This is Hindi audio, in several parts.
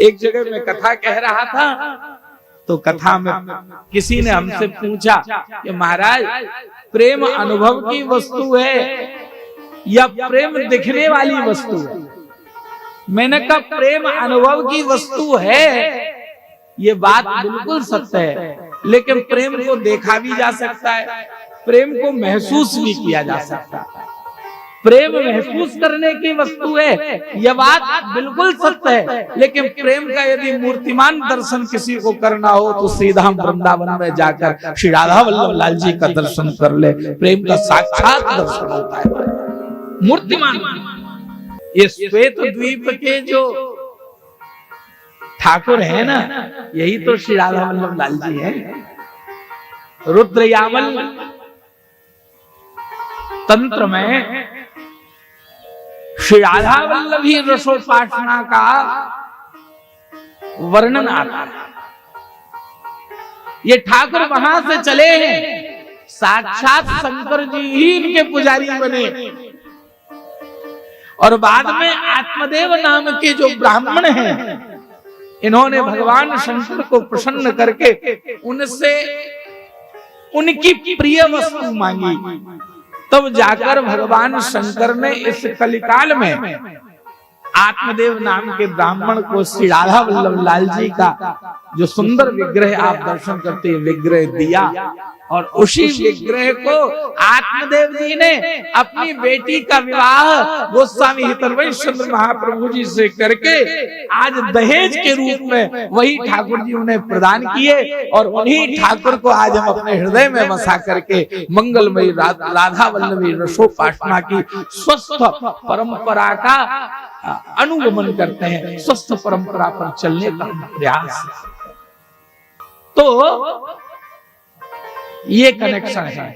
एक जगह मैं कथा कह रहा था तो कथा में किसी ने हमसे पूछा कि महाराज प्रेम अनुभव की वस्तु है या प्रेम दिखने वाली वस्तु है। मैंने कहा प्रेम अनुभव की वस्तु है, ये बात बिल्कुल सत्य है, लेकिन प्रेम को देखा भी जा सकता है, प्रेम को महसूस भी किया जा सकता है। प्रेम महसूस करने की वस्तु है, यह बात बिल्कुल सत्य है, लेकिन प्रेम का यदि मूर्तिमान दर्शन किसी को करना हो तो सीधा वृंदावन में जाकर श्री राधा वल्लभ लाल जी का दर्शन कर ले। प्रेम का साक्षात दर्शन होता है, मूर्तिमान। ये श्वेत द्वीप के जो ठाकुर है ना, यही तो श्री राधा वल्लभ लाल जी है। रुद्रयामल तंत्र में श्री राधा वल्लभी रसोपासना का वर्णन आता है। ये ठाकुर वहां से चले हैं, साक्षात शंकर जी ही इनके पुजारी बने, और बाद में आत्मदेव नाम के जो ब्राह्मण हैं, इन्होंने भगवान शंकर को प्रसन्न करके उनसे उनकी प्रिय वस्तु मांगी। तब जाकर भगवान शंकर ने इस कलिकाल में आत्मदेव नाम के ब्राह्मण को श्री राधा वल्लभ लाल जी का जो सुंदर विग्रह आप दर्शन करते हैं विग्रह दिया, और उसी विग्रह को आत्मदेव जी ने अपनी बेटी का विवाह गोस्वामी हितरवंश चंद्र महाप्रभु जी से करके आज दहेज के रूप में वही ठाकुर जी उन्हें प्रदान किए, और उन्हीं ठाकुर को आज हम अपने हृदय में बसा करके मंगलमयी राधा वल्लभी रसोपासना की स्वस्थ परंपरा का अनुगमन करते हैं, स्वस्थ परंपरा पर चलने का प्रयास। तो ये कनेक्शन है।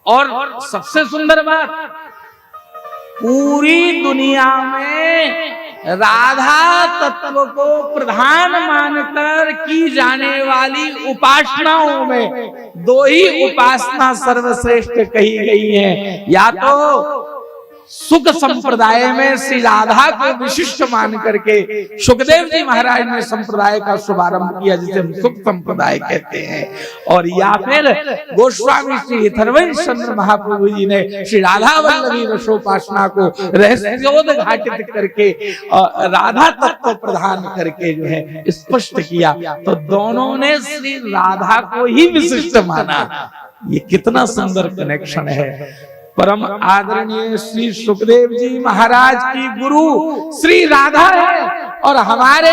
और सबसे सुंदर बात, पूरी दुनिया में राधा तत्व को प्रधान मानकर की जाने वाली उपासनाओं में दो ही उपासना सर्वश्रेष्ठ कही गई है। या तो सुख संप्रदाय में श्री राधा को विशिष्ट मान करके सुखदेव जी महाराज ने संप्रदाय का शुभारंभ किया, जिसे हम सुख संप्रदाय कहते हैं, और या फिर गोस्वामी श्री हितरवंश चंद्र महाप्रभु जी ने श्री राधा वल्लभी रसोपासना को रहस्योद्घाटित करके राधा तत्व प्रदान करके जो है स्पष्ट किया। तो दोनों ने श्री राधा को ही विशिष्ट माना। ये कितना सुंदर कनेक्शन है। परम आदरणीय श्री सुखदेव जी महाराज की गुरु श्री राधा है, और हमारे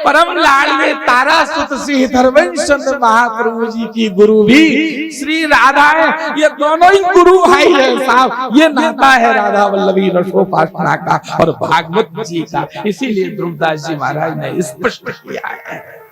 परम लाडले तारा सुत श्री हितरवंश चंद्र महाप्रभु जी की गुरु भी श्री राधा है। ये दोनों ही गुरु भाई है साहब। ये नाता है राधा वल्लभी रसोपासना का और भागवत जी का। इसीलिए ध्रुवदास जी महाराज ने स्पष्ट किया है।